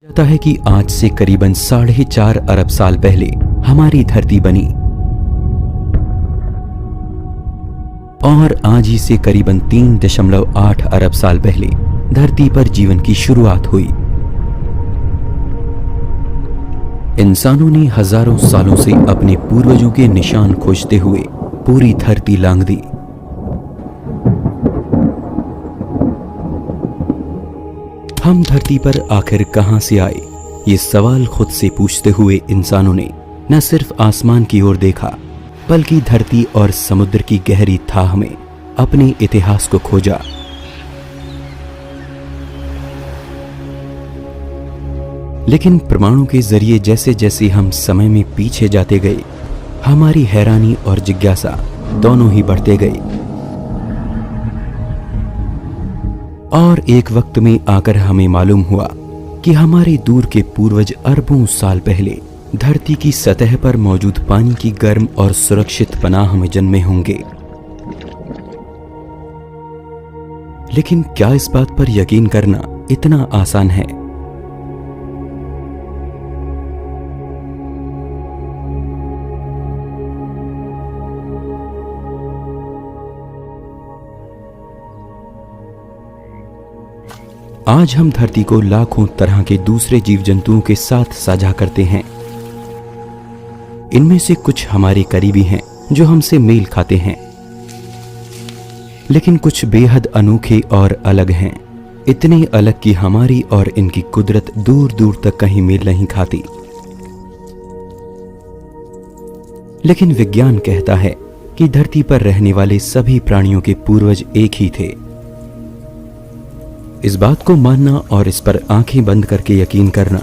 जाता है कि आज से करीबन 4.5 अरब साल पहले हमारी धरती बनी और आज ही से करीबन 3.8 अरब साल पहले धरती पर जीवन की शुरुआत हुई। इंसानों ने हजारों सालों से अपने पूर्वजों के निशान खोजते हुए पूरी धरती लांघ दी। हम धरती पर आखिर कहां से आए, ये सवाल खुद से पूछते हुए इंसानों ने न सिर्फ आसमान की ओर देखा बल्कि धरती और समुद्र की गहरी थाह में अपने इतिहास को खोजा। लेकिन प्रमाणों के जरिए जैसे जैसे हम समय में पीछे जाते गए, हमारी हैरानी और जिज्ञासा दोनों ही बढ़ते गए और एक वक्त में आकर हमें मालूम हुआ कि हमारे दूर के पूर्वज अरबों साल पहले धरती की सतह पर मौजूद पानी की गर्म और सुरक्षित पनाह में जन्मे होंगे। लेकिन क्या इस बात पर यकीन करना इतना आसान है? आज हम धरती को लाखों तरह के दूसरे जीव जंतुओं के साथ साझा करते हैं। इनमें से कुछ हमारे करीबी हैं जो हमसे मेल खाते हैं, लेकिन कुछ बेहद अनोखे और अलग हैं, इतने अलग कि हमारी और इनकी कुदरत दूर दूर तक कहीं मेल नहीं खाती। लेकिन विज्ञान कहता है कि धरती पर रहने वाले सभी प्राणियों के पूर्वज एक ही थे। इस बात को मानना और इस पर आंखें बंद करके यकीन करना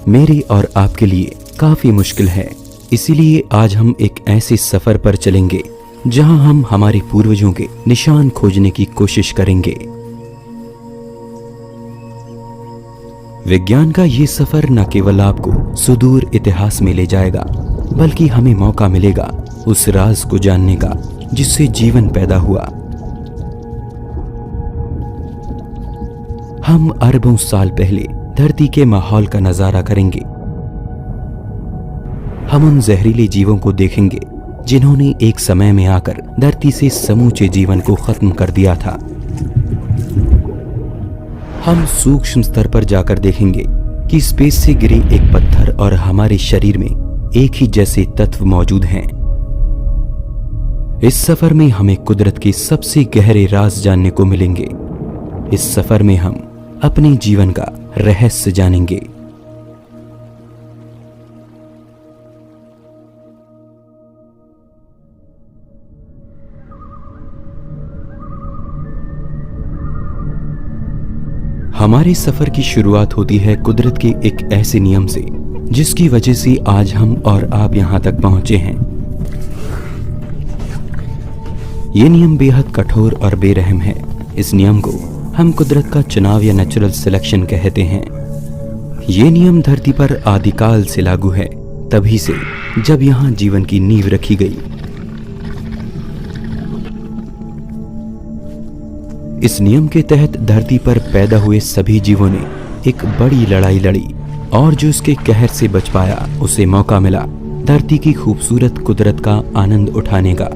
मेरे और आपके लिए काफी मुश्किल है। इसीलिए आज हम एक ऐसे सफर पर चलेंगे जहां हम हमारे पूर्वजों के निशान खोजने की कोशिश करेंगे। विज्ञान का ये सफर न केवल आपको सुदूर इतिहास में ले जाएगा, बल्कि हमें मौका मिलेगा उस राज को जानने का जिससे जीवन पैदा हुआ। हम अरबों साल पहले धरती के माहौल का नजारा करेंगे। हम उन जहरीले जीवों को देखेंगे जिन्होंने एक समय में आकर धरती से समूचे जीवन को खत्म कर दिया था। हम सूक्ष्म स्तर पर जाकर देखेंगे कि स्पेस से गिरे एक पत्थर और हमारे शरीर में एक ही जैसे तत्व मौजूद हैं। इस सफर में हमें कुदरत के सबसे गहरे राज जानने को मिलेंगे। इस सफर में हम अपने जीवन का रहस्य जानेंगे। हमारे सफर की शुरुआत होती है कुदरत के एक ऐसे नियम से जिसकी वजह से आज हम और आप यहां तक पहुंचे हैं। यह नियम बेहद कठोर और बेरहम है। इस नियम को हम कुदरत का चुनाव या नेचुरल सिलेक्शन कहते हैं। ये नियम धरती पर आदिकाल से लागू है, तभी से जब यहां जीवन की नींव रखी गई। इस नियम के तहत धरती पर पैदा हुए सभी जीवों ने एक बड़ी लड़ाई लड़ी और जो इसके कहर से बच पाया उसे मौका मिला धरती की खूबसूरत कुदरत का आनंद उठाने का।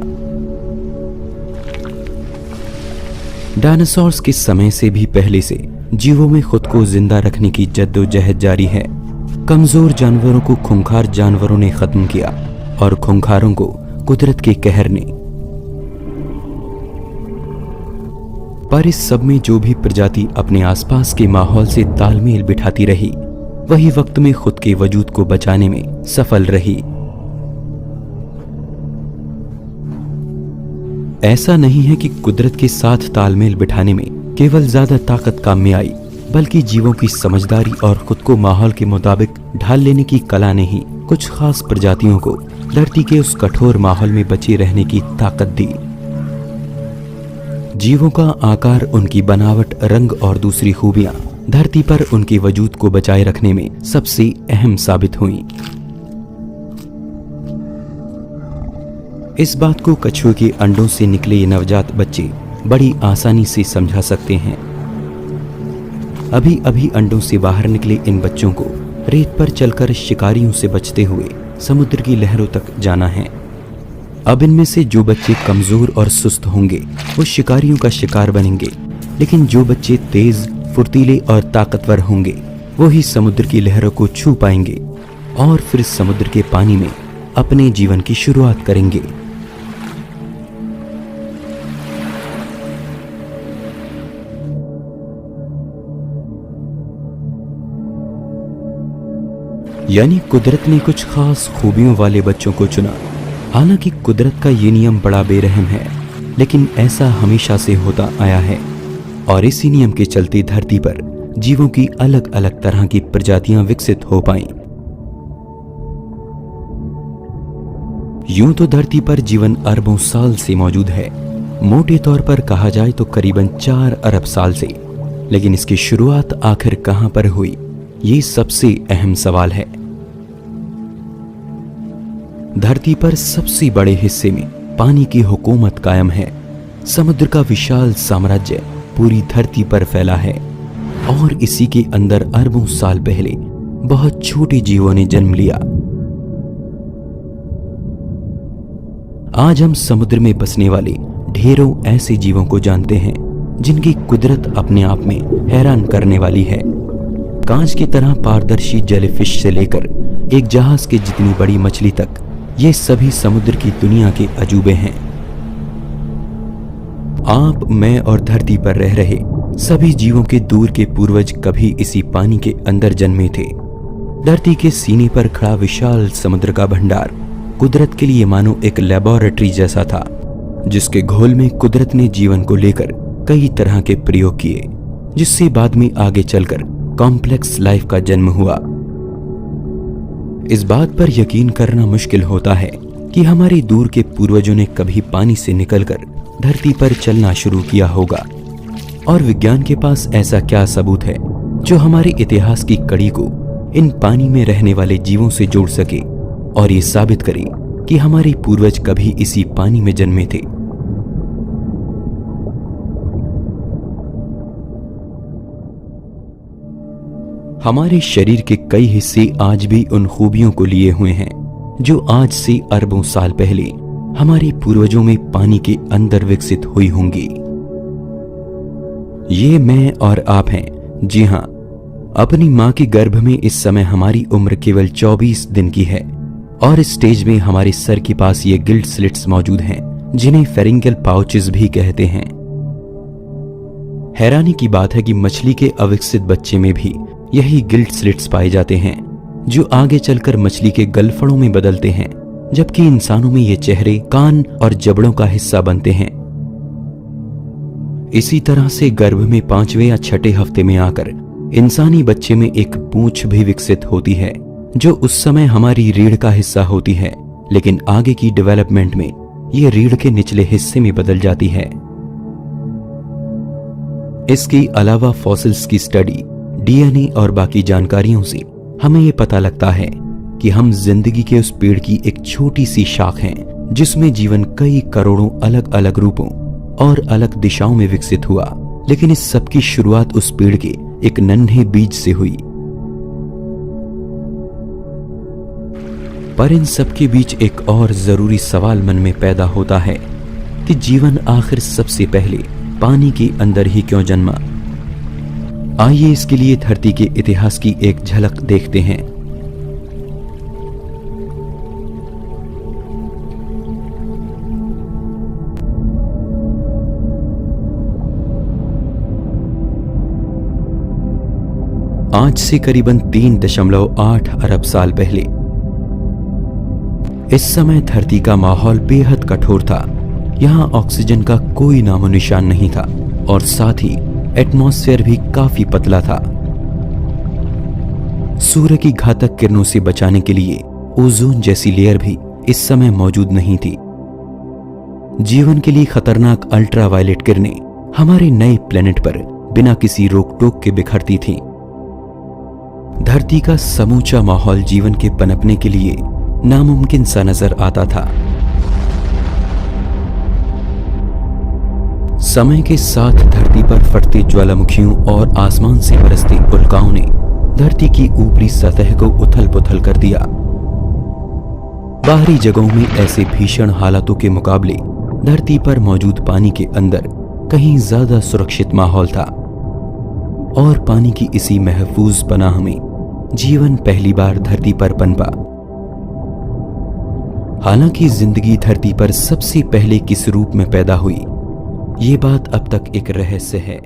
डायनासोर्स के समय से भी पहले से जीवों में खुद को जिंदा रखने की जद्दोजहद जारी है। कमजोर जानवरों को खूंखार जानवरों ने खत्म किया और खूंखारों को कुदरत के कहर ने। पर इस सब में जो भी प्रजाति अपने आसपास के माहौल से तालमेल बिठाती रही, वही वक्त में खुद के वजूद को बचाने में सफल रही। ऐसा नहीं है कि कुदरत के साथ तालमेल बिठाने में केवल ज्यादा ताकत काम में आई, बल्कि जीवों की समझदारी और खुद को माहौल के मुताबिक ढाल लेने की कला ने ही कुछ खास प्रजातियों को धरती के उस कठोर माहौल में बचे रहने की ताकत दी। जीवों का आकार, उनकी बनावट, रंग और दूसरी खूबियां धरती पर उनके वजूद को बचाए रखने में सबसे अहम साबित हुई। इस बात को कछुए के अंडों से निकले ये नवजात बच्चे बड़ी आसानी से समझा सकते हैं। अभी अभी अंडों से बाहर निकले इन बच्चों को रेत पर चलकर शिकारियों से बचते हुए समुद्र की लहरों तक जाना है। अब इनमें से जो बच्चे कमजोर और सुस्त होंगे वो शिकारियों का शिकार बनेंगे, लेकिन जो बच्चे तेज, फुर्तीले और ताकतवर होंगे वो ही समुद्र की लहरों को छू पाएंगे और फिर समुद्र के पानी में अपने जीवन की शुरुआत करेंगे। यानी कुदरत ने कुछ खास खूबियों वाले बच्चों को चुना। हालांकि कुदरत का ये नियम बड़ा बेरहम है, लेकिन ऐसा हमेशा से होता आया है और इसी नियम के चलते धरती पर जीवों की अलग अलग तरह की प्रजातियां विकसित हो पाईं। यूं तो धरती पर जीवन अरबों साल से मौजूद है, मोटे तौर पर कहा जाए तो करीबन 4 अरब साल से, लेकिन इसकी शुरुआत आखिर कहां पर हुई, ये सबसे अहम सवाल है। धरती पर सबसे बड़े हिस्से में पानी की हुकूमत कायम है। समुद्र का विशाल साम्राज्य पूरी धरती पर फैला है और इसी के अंदर अरबों साल पहले बहुत छोटे जीवों ने जन्म लिया। आज हम समुद्र में बसने वाले ढेरों ऐसे जीवों को जानते हैं जिनकी कुदरत अपने आप में हैरान करने वाली है। कांच की तरह पारदर्शी जेलीफिश से लेकर एक जहाज की जितनी बड़ी मछली तक, ये सभी समुद्र की दुनिया के अजूबे हैं। आप, मैं और धरती पर रह रहे सभी जीवों के दूर के पूर्वज कभी इसी पानी के अंदर जन्मे थे। धरती के सीने पर खड़ा विशाल समुद्र का भंडार कुदरत के लिए मानो एक लेबोरेटरी जैसा था, जिसके घोल में कुदरत ने जीवन को लेकर कई तरह के प्रयोग किए, जिससे बाद में आगे चलकर कॉम्प्लेक्स लाइफ का जन्म हुआ। इस बात पर यकीन करना मुश्किल होता है कि हमारे दूर के पूर्वजों ने कभी पानी से निकलकर धरती पर चलना शुरू किया होगा, और विज्ञान के पास ऐसा क्या सबूत है जो हमारे इतिहास की कड़ी को इन पानी में रहने वाले जीवों से जोड़ सके और ये साबित करे कि हमारे पूर्वज कभी इसी पानी में जन्मे थे। हमारे शरीर के कई हिस्से आज भी उन खूबियों को लिए हुए हैं जो आज से अरबों साल पहले हमारे पूर्वजों में पानी के अंदर विकसित हुई होंगी। ये मैं और आप हैं। जी हां, अपनी मां के गर्भ में इस समय हमारी उम्र केवल 24 दिन की है और इस स्टेज में हमारे सर के पास ये गिल्ड स्लिट्स मौजूद हैं, जिन्हें फेरिंगल पाउचेस भी कहते हैं। हैरानी की बात है कि मछली के अविकसित बच्चे में भी यही गिल्ड स्लिट्स पाए जाते हैं, जो आगे चलकर मछली के गलफड़ों में बदलते हैं, जबकि इंसानों में ये चेहरे, कान और जबड़ों का हिस्सा बनते हैं। इसी तरह से गर्भ में 5वें या 6ठे हफ्ते में आकर इंसानी बच्चे में एक पूंछ भी विकसित होती है, जो उस समय हमारी रीढ़ का हिस्सा होती है, लेकिन आगे की डेवलपमेंट में ये रीढ़ के निचले हिस्से में बदल जाती है। इसके अलावा फॉसिल्स की स्टडी, डीएनए और बाकी जानकारियों से हमें ये पता लगता है कि हम जिंदगी के उस पेड़ की एक छोटी सी शाख हैं, जिसमें जीवन कई करोड़ों अलग अलग रूपों और अलग दिशाओं में विकसित हुआ, लेकिन इस सब की शुरुआत उस पेड़ के एक नन्हे बीज से हुई। पर इन सब के बीच एक और जरूरी सवाल मन में पैदा होता है कि जीवन आखिर सबसे पहले पानी के अंदर ही क्यों जन्मा। आइए इसके लिए धरती के इतिहास की एक झलक देखते हैं। आज से करीबन 3.8 अरब साल पहले इस समय धरती का माहौल बेहद कठोर था। यहां ऑक्सीजन का कोई नामो निशान नहीं था और साथ ही एटमॉस्फेयर भी काफी पतला था। सूर्य की घातक किरणों से बचाने के लिए ओजोन जैसी लेयर भी इस समय मौजूद नहीं थी। जीवन के लिए खतरनाक अल्ट्रावायलेट किरणें हमारे नए प्लेनेट पर बिना किसी रोक टोक के बिखरती थीं। धरती का समूचा माहौल जीवन के पनपने के लिए नामुमकिन सा नजर आता था। समय के साथ धरती पर फटते ज्वालामुखियों और आसमान से बरसते उल्काओं ने धरती की ऊपरी सतह को उथल पुथल कर दिया। बाहरी जगहों में ऐसे भीषण हालातों के मुकाबले धरती पर मौजूद पानी के अंदर कहीं ज्यादा सुरक्षित माहौल था और पानी की इसी महफूज पनाह में जीवन पहली बार धरती पर पनपा। हालांकि जिंदगी धरती पर सबसे पहले किस रूप में पैदा हुई, ये बात अब तक एक रहस्य है।